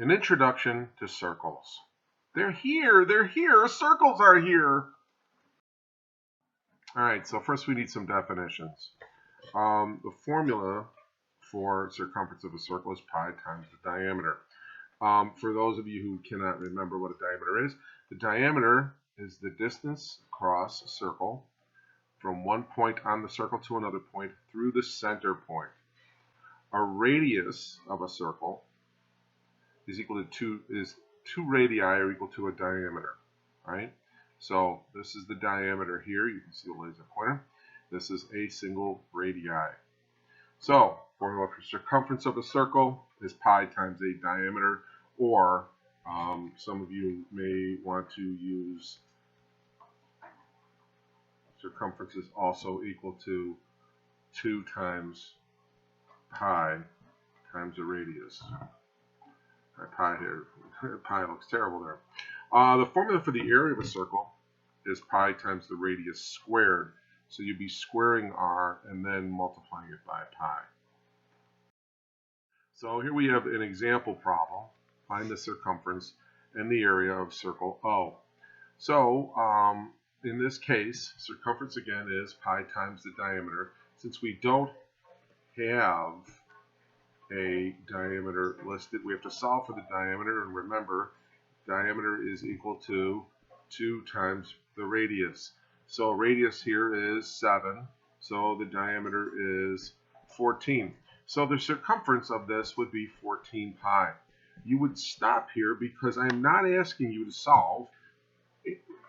An introduction to circles. They're here, circles are here. All right, so first we need some definitions. The formula for circumference of a circle is pi times the diameter. For those of you who cannot remember what a diameter is, the diameter is the distance across a circle from one point on the circle to another point through the center point. A radius of a circle is equal to two radii are equal to a diameter, right? So this is the diameter here. You can see the laser pointer. This is a single radii. So formula for circumference of a circle is pi times a diameter, or some of you may want to use circumference is also equal to 2 times pi times the radius. Pi here, pi looks terrible there. The formula for the area of a circle is pi times the radius squared. So you'd be squaring r and then multiplying it by pi. So here we have an example problem. Find the circumference and the area of circle O. So in this case, circumference again is pi times the diameter. Since we don't have a diameter listed, we have to solve for the diameter, and remember, diameter is equal to 2 times the radius. So radius here is 7, so the diameter is 14. So the circumference of this would be 14 pi. You would stop here because I'm not asking you to solve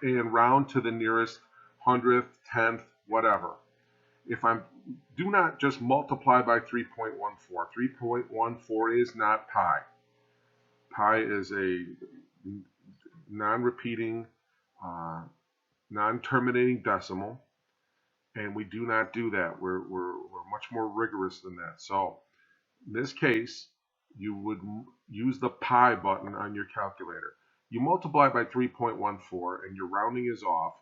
and round to the nearest hundredth, tenth, whatever. If do not just multiply by 3.14. 3.14 is not pi. Pi is a non-repeating, non-terminating decimal, and we do not do that. We're much more rigorous than that. So in this case, you would use the pi button on your calculator. You multiply by 3.14 and your rounding is off,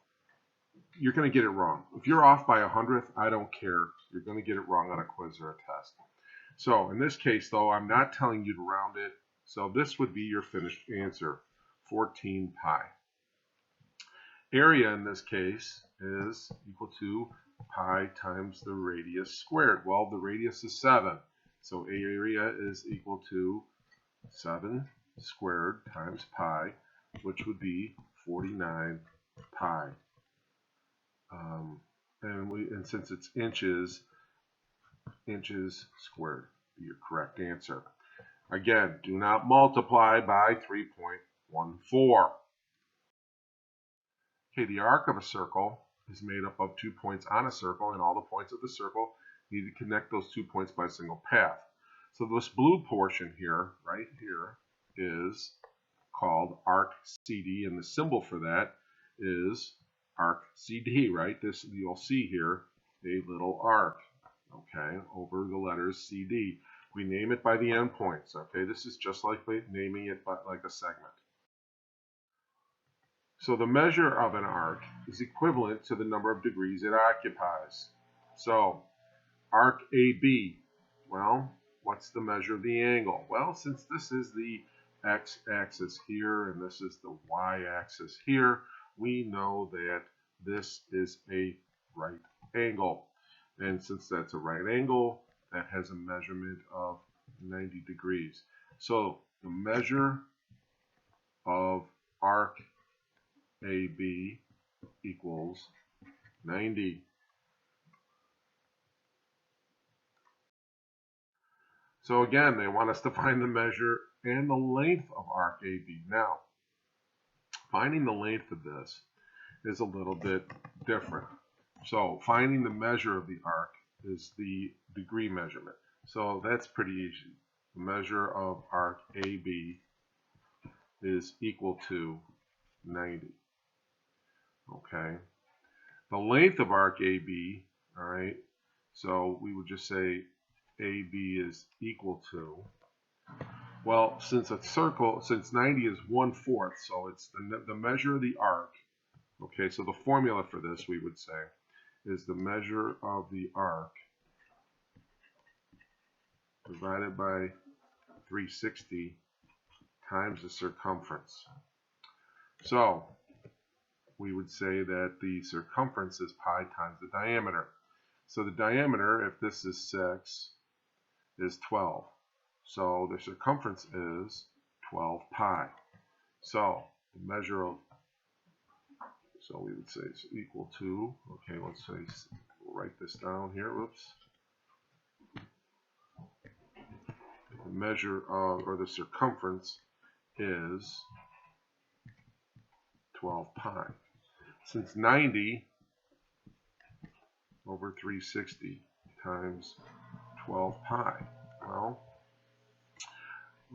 you're going to get it wrong. If you're off by 100th, I don't care. You're going to get it wrong on a quiz or a test. So in this case, though, I'm not telling you to round it. So this would be your finished answer, 14 pi. Area in this case is equal to pi times the radius squared. Well, the radius is 7. So area is equal to 7 squared times pi, which would be 49 pi. And since it's inches squared be your correct answer. Again, do not multiply by 3.14. Okay, the arc of a circle is made up of 2 points on a circle, and all the points of the circle need to connect those 2 points by a single path. So this blue portion here, right here, is called arc CD, and the symbol for that is arc CD, right? This, you'll see here a little arc, okay, over the letters CD. We name it by the endpoints, okay? This is just like naming it by, like a segment. So the measure of an arc is equivalent to the number of degrees it occupies. So arc AB, well, what's the measure of the angle? Well, since this is the x-axis here and this is the y-axis here, we know that this is a right angle. And since that's a right angle, that has a measurement of 90 degrees. So the measure of arc AB equals 90. So again, they want us to find the measure and the length of arc AB. Now, finding the length of this is a little bit different. So finding the measure of the arc is the degree measurement. So that's pretty easy. The measure of arc AB is equal to 90. Okay. The length of arc AB, all right, so we would just say AB is equal to, well, since a circle, since 90 is 1/4, so it's the measure of the arc. Okay, so the formula for this, we would say, is the measure of the arc divided by 360 times the circumference. So we would say that the circumference is pi times the diameter. So the diameter, if this is 6, is 12. So the circumference is 12 pi. So the measure of, so we would say it's equal to, okay, let's say, we'll write this down here, whoops. The measure of, or the circumference is 12 pi. Since 90 over 360 times 12 pi, well,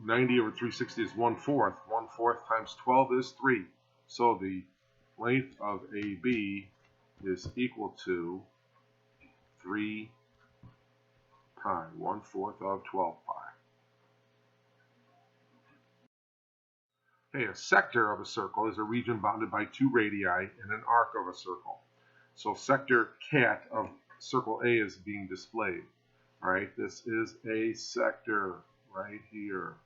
90 over 360 is 1/4. 1/4 times 12 is 3. So the length of AB is equal to 3 pi, 1/4 of 12 pi. Okay, a sector of a circle is a region bounded by 2 radii and an arc of a circle. So sector cat of circle A is being displayed. All right, this is a sector right here.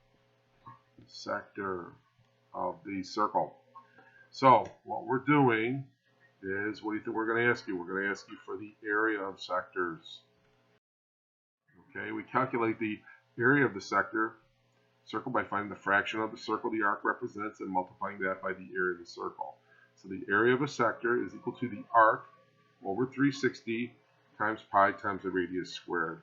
Sector of the circle. So what we're doing is, what do you think we're going to ask you? We're going to ask you for the area of sectors. Okay, we calculate the area of the circle by finding the fraction of the circle the arc represents and multiplying that by the area of the circle. So the area of a sector is equal to the arc over 360 times pi times the radius squared.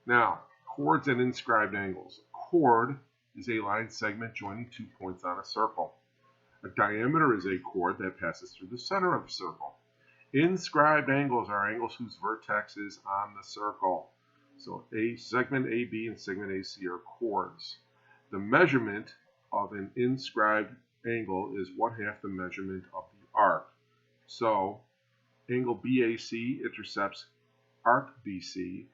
Now, chords and inscribed angles. A chord is a line segment joining 2 points on a circle. A diameter is a chord that passes through the center of the circle. Inscribed angles are angles whose vertex is on the circle. So segment AB and segment AC are chords. The measurement of an inscribed angle is 1/2 the measurement of the arc. So angle BAC intercepts arc BC.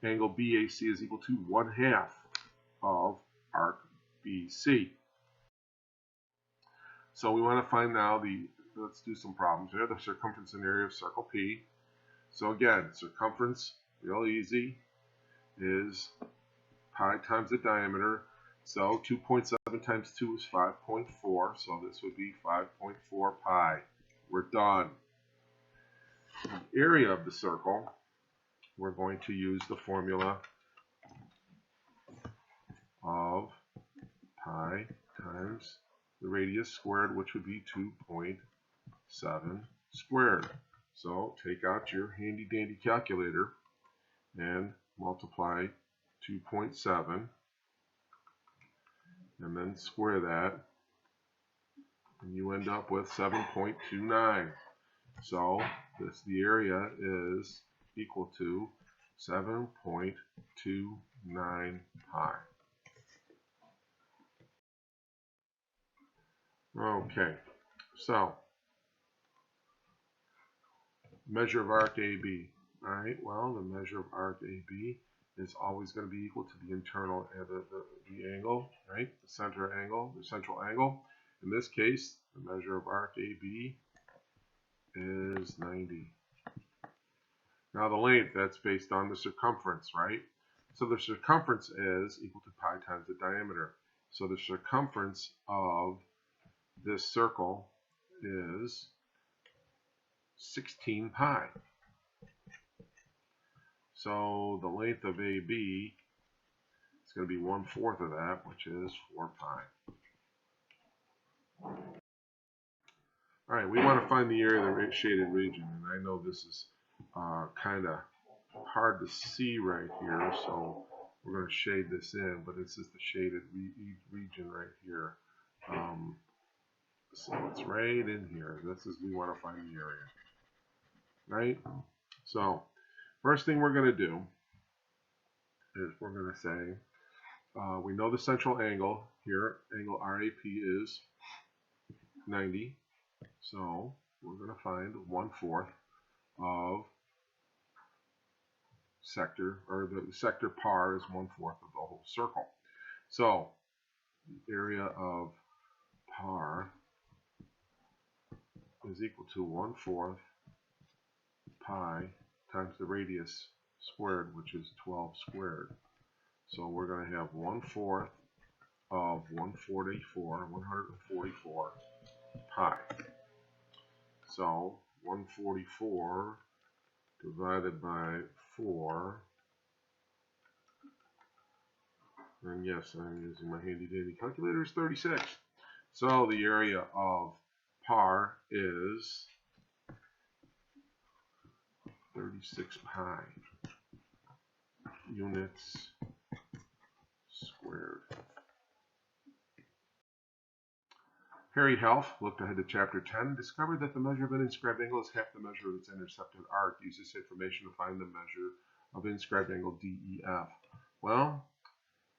Angle BAC is equal to 1/2 of arc BC. So we want to find now let's do some problems here. The circumference and area of circle P. So again, circumference, real easy, is pi times the diameter. So 2.7 times 2 is 5.4. So this would be 5.4 pi. We're done. The area of the circle, we're going to use the formula of pi times the radius squared, which would be 2.7 squared. So take out your handy dandy calculator and multiply 2.7 and then square that, and you end up with 7.29. So the area is equal to 7.29 pi. Okay, so measure of arc AB. All right, well, the measure of arc AB is always going to be equal to the internal, the angle, right? The center angle, the central angle. In this case, the measure of arc AB is 90. Now the length, that's based on the circumference, right? So the circumference is equal to pi times the diameter. So the circumference of this circle is 16 pi. So the length of AB is going to be 1/4 of that, which is 4 pi. All right, we want to find the area of the shaded region, and I know this is kind of hard to see right here, so we're going to shade this in, but this is the shaded region right here. So it's right in here. This is, we want to find the area, right? So first thing we're going to do is we're going to say, we know the central angle here, angle RAP is 90. So we're going to find 1/4 of sector, or the sector par is 1/4 of the whole circle. So the area of par is equal to 1/4 pi times the radius squared, which is 12 squared. So we're going to have 1/4 of 144 pi. So 144 divided by 4, and yes, I'm using my handy dandy calculator, is 36. So the area of par is 36 pi units squared. Harry Helf looked ahead to Chapter 10 and discovered that the measure of an inscribed angle is half the measure of its intercepted arc. Use this information to find the measure of inscribed angle DEF. Well,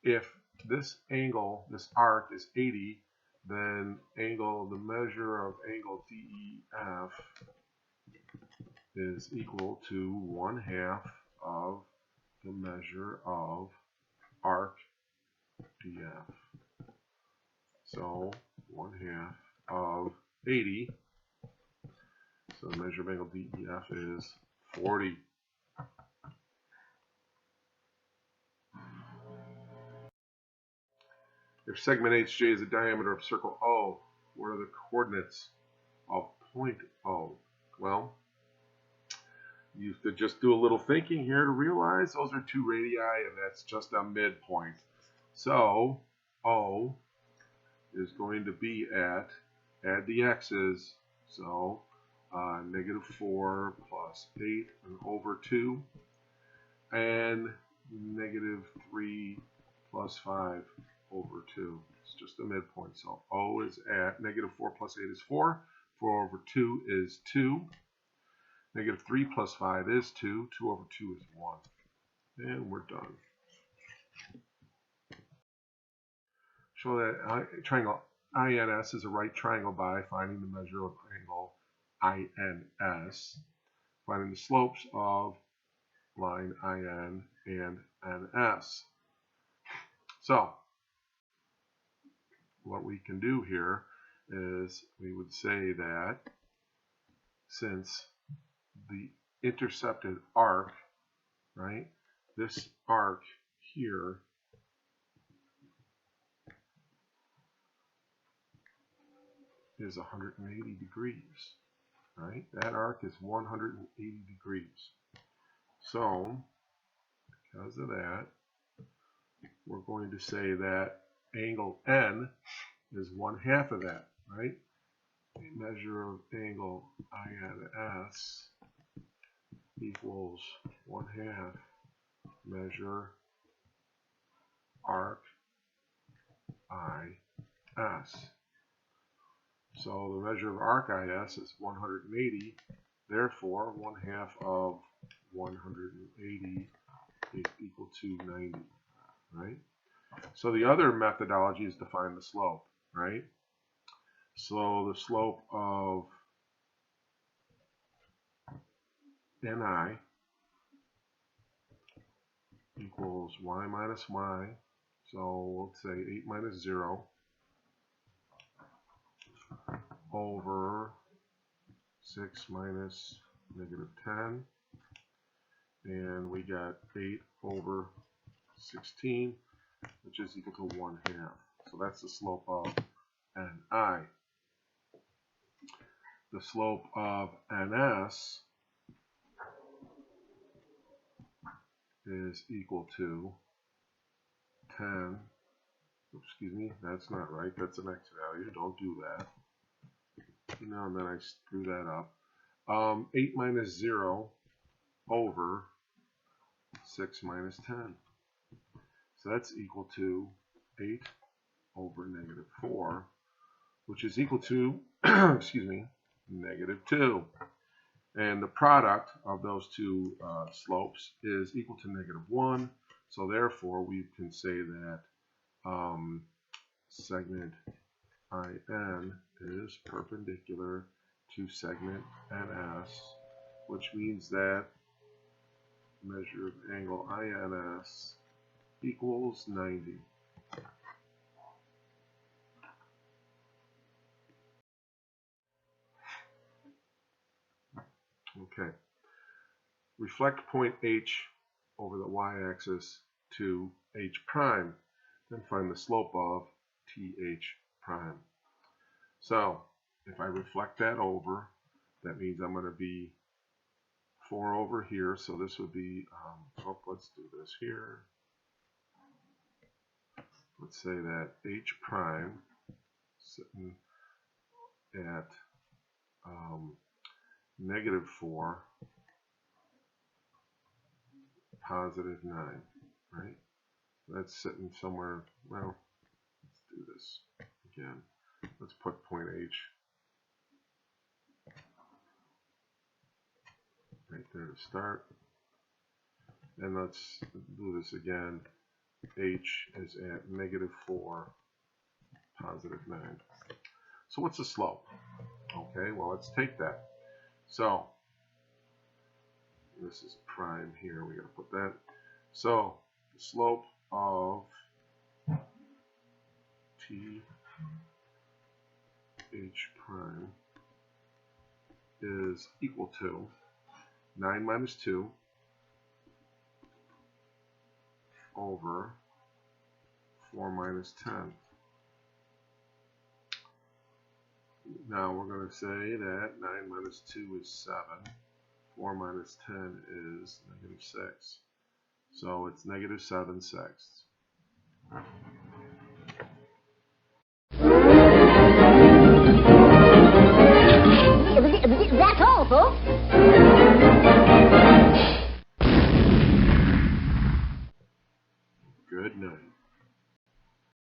if this angle, this arc is 80, then the measure of angle DEF is equal to 1/2 of the measure of arc DF. So 1/2 of 80. So the measure of angle DEF is 40. If segment HJ is the diameter of circle O, what are the coordinates of point O? Well, you have to just do a little thinking here to realize those are 2 radii, and that's just a midpoint. So O is going to be at, add the x's, so -4 plus 8 and over 2, and -3 plus 5 over 2. It's just a midpoint. So O is at -4 plus 8 is 4. 4 over 2 is 2. -3 plus 5 is 2. 2 over 2 is 1. And we're done. Show that triangle INS is a right triangle by finding the measure of angle INS, finding the slopes of line IN and NS. So what we can do here is we would say that since the intercepted arc, right, this arc here is 180 degrees, right? That arc is 180 degrees. So because of that, we're going to say that angle N is 1/2 of that, right? The measure of angle INS equals 1/2 measure arc IS. So the measure of arc IS is 180, therefore 1/2 of 180 is equal to 90, right? So the other methodology is to find the slope, right? So the slope of NI equals y minus y, so let's say 8 minus 0 over 6 minus -10, and we got 8 over 16, which is equal to 1/2. So that's the slope of NI. The slope of NS is equal to 10. Excuse me, that's not right. That's an x value. Don't do that. No, and then I screw that up. 8 minus 0 over 6 minus 10. So that's equal to 8 over -4, which is equal to, excuse me, -2. And the product of those two slopes is equal to -1. So therefore, we can say that segment IN is perpendicular to segment NS, which means that measure of angle INS equals 90. Okay. Reflect point H over the y-axis to h prime. Then find the slope of th prime. So if I reflect that over, that means I'm going to be 4 over here. So this would be, let's do this here. Let's say that h prime sitting at -4, +9, right? That's sitting somewhere, well, let's do this again. Let's put point H right there to start. And let's do this again. H is at -4, +9. So what's the slope? Okay, well, let's take that. So this is prime here. We got to put that. So the slope of th prime is equal to 9 minus 2 over 4 minus 10. Now we're going to say that 9 minus 2 is 7. 4 minus 10 is -6. So it's -7/6.